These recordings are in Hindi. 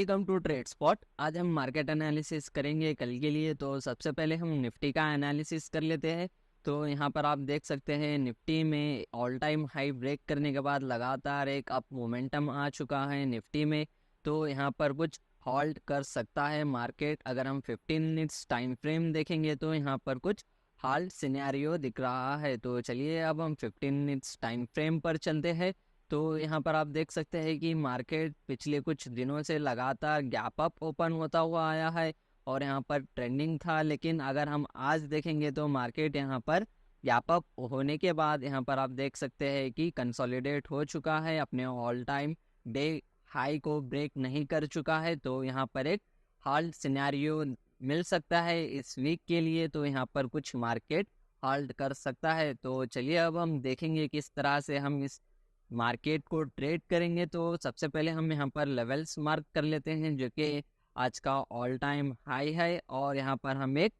Welcome to trade spot. आज हम मार्केट एनालिसिस करेंगे कल के लिए। तो सबसे पहले हम निफ्टी का एनालिसिस कर लेते हैं। तो यहाँ पर आप देख सकते हैं निफ्टी में ऑल टाइम हाई ब्रेक करने के बाद लगातार एक अप मोमेंटम आ चुका है निफ्टी में। तो यहाँ पर कुछ हॉल्ट कर सकता है मार्केट। अगर हम 15 मिनट्स टाइम फ्रेम देखेंगे तो यहाँ पर कुछ हाल्ट सिनेरियो दिख रहा है। तो चलिए अब हम 15 मिनट्स टाइम फ्रेम पर चलते हैं। तो यहाँ पर आप देख सकते हैं कि मार्केट पिछले कुछ दिनों से लगातार गैप अप ओपन होता हुआ आया है और यहाँ पर ट्रेंडिंग था। लेकिन अगर हम आज देखेंगे तो मार्केट यहाँ पर गैप अप होने के बाद यहाँ पर आप देख सकते हैं कि कंसोलिडेट हो चुका है, अपने ऑल टाइम डे हाई को ब्रेक नहीं कर चुका है। तो यहाँ पर एक हाल्ट सिनेरियो मिल सकता है इस वीक के लिए। तो यहाँ पर कुछ मार्केट हाल्ट कर सकता है। तो चलिए अब हम देखेंगे किस तरह से हम इस मार्केट को ट्रेड करेंगे। तो सबसे पहले हम यहाँ पर लेवल्स मार्क कर लेते हैं जो कि आज का ऑल टाइम हाई है, और यहाँ पर हम एक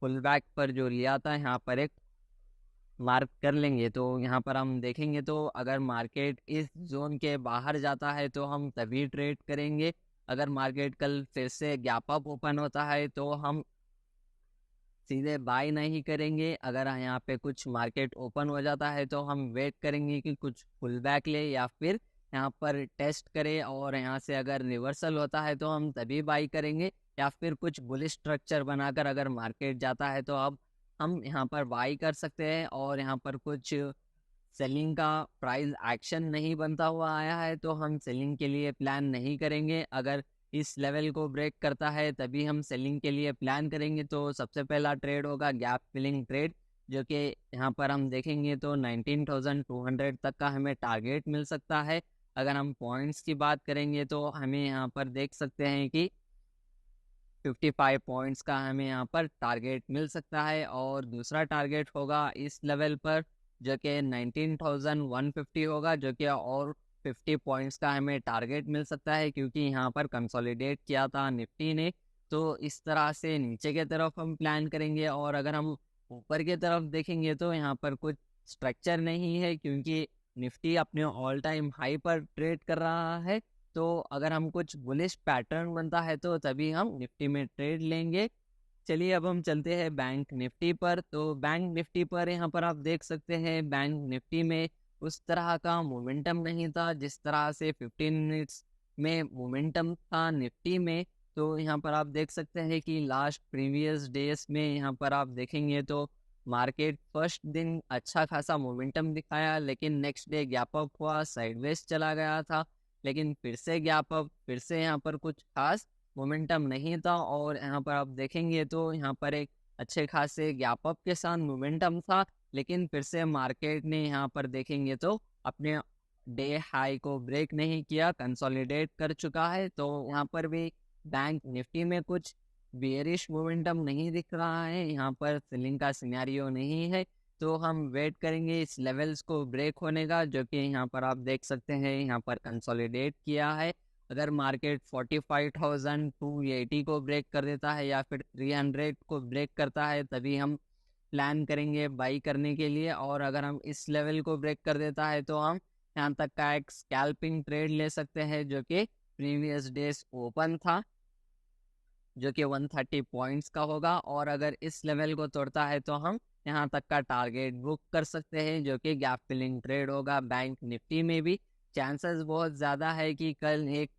पुल बैक पर जो लिया था यहाँ पर एक मार्क कर लेंगे। तो यहाँ पर हम देखेंगे तो अगर मार्केट इस जोन के बाहर जाता है तो हम तभी ट्रेड करेंगे। अगर मार्केट कल फिर से गैप अप ओपन होता है तो हम सीधे बाय नहीं करेंगे। अगर यहाँ पे कुछ मार्केट ओपन हो जाता है तो हम वेट करेंगे कि कुछ पुल बैक ले या फिर यहाँ पर टेस्ट करे, और यहाँ से अगर रिवर्सल होता है तो हम तभी बाई करेंगे। या फिर कुछ बुलिश स्ट्रक्चर बनाकर अगर मार्केट जाता है तो अब हम यहाँ पर बाई कर सकते हैं। और यहाँ पर कुछ सेलिंग का प्राइस एक्शन नहीं बनता हुआ आया है तो हम सेलिंग के लिए प्लान नहीं करेंगे। अगर इस लेवल को ब्रेक करता है तभी हम सेलिंग के लिए प्लान करेंगे। तो सबसे पहला ट्रेड होगा गैप फिलिंग ट्रेड, जो कि यहाँ पर हम देखेंगे तो 19,200 तक का हमें टारगेट मिल सकता है। अगर हम पॉइंट्स की बात करेंगे तो हमें यहाँ पर देख सकते हैं कि 55 पॉइंट्स का हमें यहाँ पर टारगेट मिल सकता है। और दूसरा टारगेट होगा इस लेवल पर जो कि 19,150 होगा, जो कि और 50 पॉइंट्स का हमें टारगेट मिल सकता है क्योंकि यहाँ पर कंसोलिडेट किया था निफ्टी ने। तो इस तरह से नीचे की तरफ हम प्लान करेंगे। और अगर हम ऊपर की तरफ देखेंगे तो यहाँ पर कुछ स्ट्रक्चर नहीं है क्योंकि निफ्टी अपने ऑल टाइम हाई पर ट्रेड कर रहा है। तो अगर हम कुछ बुलिश पैटर्न बनता है तो तभी हम निफ्टी में ट्रेड लेंगे। चलिए अब हम चलते हैं बैंक निफ्टी पर। तो बैंक निफ्टी पर यहाँ पर आप देख सकते हैं बैंक निफ्टी में उस तरह का मोमेंटम नहीं था जिस तरह से 15 मिनट्स में मोमेंटम था निफ्टी में। तो यहाँ पर आप देख सकते हैं कि लास्ट प्रीवियस डेज में यहाँ पर आप देखेंगे तो मार्केट फर्स्ट दिन अच्छा खासा मोमेंटम दिखाया, लेकिन नेक्स्ट डे गैप अप हुआ, साइडवेज चला गया था। लेकिन फिर से गैप अप, फिर से यहाँ पर कुछ खास मोमेंटम नहीं था। और यहाँ पर आप देखेंगे तो यहाँ पर एक अच्छे खासे गैप अप के साथ मोमेंटम था, लेकिन फिर से मार्केट ने यहाँ पर देखेंगे तो अपने डे हाई को ब्रेक नहीं किया, कंसोलिडेट कर चुका है। तो यहाँ पर भी बैंक निफ्टी में कुछ बेयरिश मोमेंटम नहीं दिख रहा है, यहाँ पर सेलिंग का सिनेरियो नहीं है। तो हम वेट करेंगे इस लेवल्स को ब्रेक होने का, जो कि यहाँ पर आप देख सकते हैं यहाँ पर कंसोलिडेट किया है। अगर मार्केट 45,280 को ब्रेक कर देता है या फिर 300 को ब्रेक करता है तभी हम प्लान करेंगे बाई करने के लिए। और अगर हम इस लेवल को ब्रेक कर देता है तो हम यहाँ तक का एक स्कैल्पिंग ट्रेड ले सकते हैं जो कि प्रीवियस डेज ओपन था, जो कि 130 पॉइंट्स का होगा। और अगर इस लेवल को तोड़ता है तो हम यहाँ तक का टारगेट बुक कर सकते हैं जो कि गैप फिलिंग ट्रेड होगा। बैंक निफ्टी में भी चांसेस बहुत ज़्यादा है कि कल एक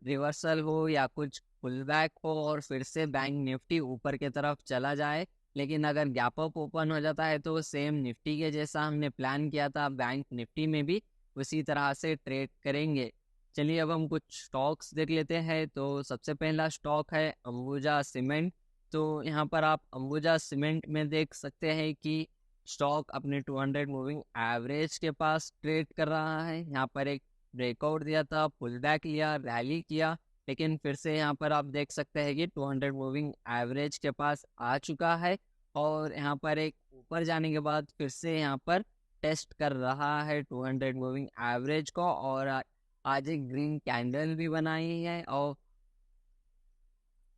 रिवर्सल हो या कुछ पुल बैक हो और फिर से बैंक निफ्टी ऊपर की तरफ चला जाए। लेकिन अगर गैप अप ओपन हो जाता है तो सेम निफ्टी के जैसा हमने प्लान किया था बैंक निफ्टी में भी उसी तरह से ट्रेड करेंगे। चलिए अब हम कुछ स्टॉक्स देख लेते हैं। तो सबसे पहला स्टॉक है अंबुजा सीमेंट। तो यहाँ पर आप अंबुजा सीमेंट में देख सकते हैं कि स्टॉक अपने 200 मूविंग एवरेज के पास ट्रेड कर रहा है। यहाँ पर एक ब्रेकआउट दिया था, पुल बैक लिया, रैली किया, लेकिन फिर से यहाँ पर आप देख सकते हैं कि 200 मूविंग एवरेज के पास आ चुका है। और यहाँ पर एक ऊपर जाने के बाद फिर से यहाँ पर टेस्ट कर रहा है 200 मूविंग एवरेज को, और आज एक ग्रीन कैंडल भी बनाई है। और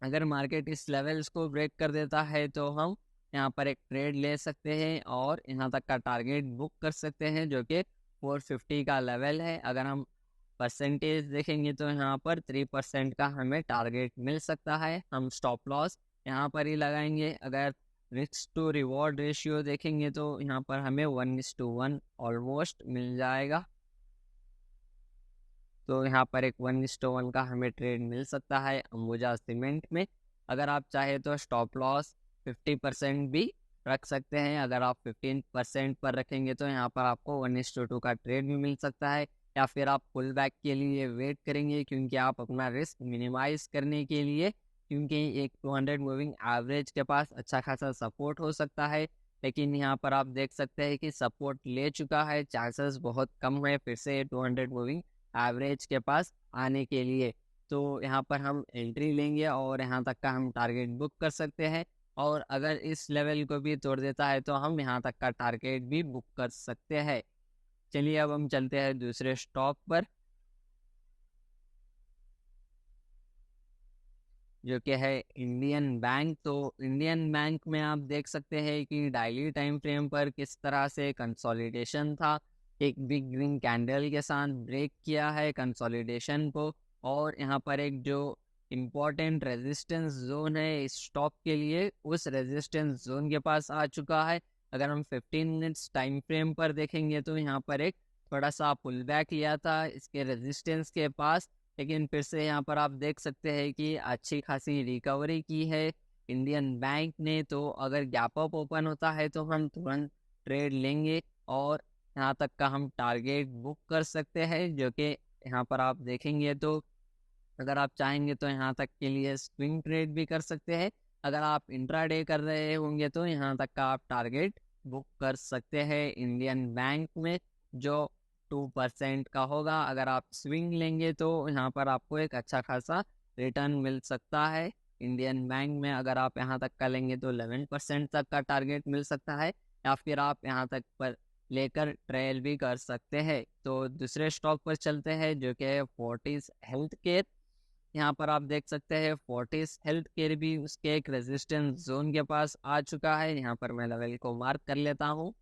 अगर मार्केट इस लेवल्स को ब्रेक कर देता है तो हम यहाँ पर एक ट्रेड ले सकते हैं और यहाँ तक का टारगेट बुक कर सकते हैं जो कि 450 का लेवल है। अगर हम परसेंटेज देखेंगे तो यहाँ पर 3% का हमें टारगेट मिल सकता है। हम स्टॉप लॉस यहाँ पर ही लगाएंगे। अगर रिस्क टू रिवॉर्ड रेशियो देखेंगे तो यहाँ पर हमें 1:1 ऑलमोस्ट मिल जाएगा। तो यहाँ पर एक 1:1 का हमें ट्रेड मिल सकता है अंबुजा सीमेंट में। अगर आप चाहे तो स्टॉप लॉस 50% भी रख सकते हैं। अगर आप 15% पर रखेंगे तो यहाँ पर आपको 1:2 का ट्रेड भी मिल सकता है, या फिर आप पुल बैक के लिए वेट करेंगे क्योंकि आप अपना रिस्क मिनिमाइज करने के लिए, क्योंकि एक 200 मूविंग एवरेज के पास अच्छा खासा सपोर्ट हो सकता है। लेकिन यहाँ पर आप देख सकते हैं कि सपोर्ट ले चुका है, चांसेस बहुत कम है फिर से 200 मूविंग एवरेज के पास आने के लिए। तो यहाँ पर हम एंट्री लेंगे और यहाँ तक का हम टारगेट बुक कर सकते हैं, और अगर इस लेवल को भी तोड़ देता है तो हम यहाँ तक का टारगेट भी बुक कर सकते हैं। चलिए अब हम चलते हैं दूसरे स्टॉक पर, जो कि है इंडियन बैंक। तो इंडियन बैंक में आप देख सकते हैं कि डायली टाइम फ्रेम पर किस तरह से कंसोलिडेशन था। एक बिग ग्रीन कैंडल के साथ ब्रेक किया है कंसोलिडेशन को, और यहाँ पर एक जो इम्पोर्टेंट रेजिस्टेंस जोन है इस स्टॉक के लिए, उस रेजिस्टेंस जोन के पास आ चुका है। अगर हम 15 मिनट्स टाइम फ्रेम पर देखेंगे तो यहाँ पर एक थोड़ा सा पुल बैक लिया था इसके रेजिस्टेंस के पास, लेकिन फिर से यहाँ पर आप देख सकते हैं कि अच्छी खासी रिकवरी की है इंडियन बैंक ने। तो अगर गैप अप ओपन होता है तो हम तुरंत ट्रेड लेंगे और यहाँ तक का हम टारगेट बुक कर सकते हैं, जो कि यहाँ पर आप देखेंगे तो अगर आप चाहेंगे तो यहाँ तक के लिए स्विंग ट्रेड भी कर सकते हैं। अगर आप इंट्राडे कर रहे होंगे तो यहाँ तक का आप टारगेट बुक कर सकते हैं इंडियन बैंक में, जो 2% का होगा। अगर आप स्विंग लेंगे तो यहाँ पर आपको एक अच्छा खासा रिटर्न मिल सकता है इंडियन बैंक में। अगर आप यहाँ तक का लेंगे तो 11% तक का टारगेट मिल सकता है, या फिर आप यहाँ तक पर लेकर ट्रेल भी कर सकते हैं। तो दूसरे स्टॉक पर चलते हैं, जो कि है फोर्टिस हेल्थ केयर। यहाँ पर आप देख सकते हैं फोर्टिस हेल्थ केयर भी उसके एक रेजिस्टेंस जोन के पास आ चुका है। यहाँ पर मैं लेवल को मार्क कर लेता हूँ।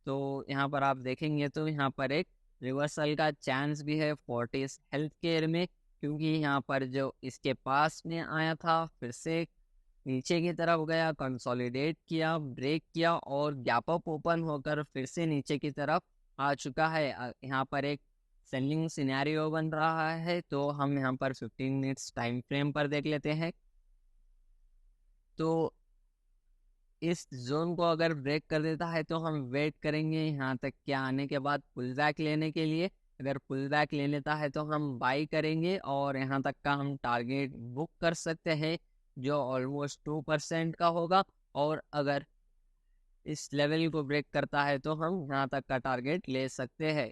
तो यहाँ पर आप देखेंगे तो यहाँ पर एक रिवर्सल का चांस भी है फोर्टिस हेल्थ केयर में, क्योंकि यहाँ पर जो इसके पास में आया था फिर से नीचे की तरफ गया, कंसोलिडेट किया, ब्रेक किया और गैप अप ओपन होकर फिर से नीचे की तरफ आ चुका है। यहाँ पर एक सेलिंग सिनेरियो बन रहा है। तो हम यहाँ पर 15 मिनट्स टाइम फ्रेम पर देख लेते हैं। तो इस जोन को अगर ब्रेक कर देता है तो हम वेट करेंगे यहाँ तक के आने के बाद पुल बैक लेने के लिए। अगर पुल बैक ले लेता है तो हम बाई करेंगे और यहाँ तक का हम टारगेट बुक कर सकते हैं, जो ऑलमोस्ट 2% का होगा। और अगर इस लेवल को ब्रेक करता है तो हम यहाँ तक का टारगेट ले सकते हैं।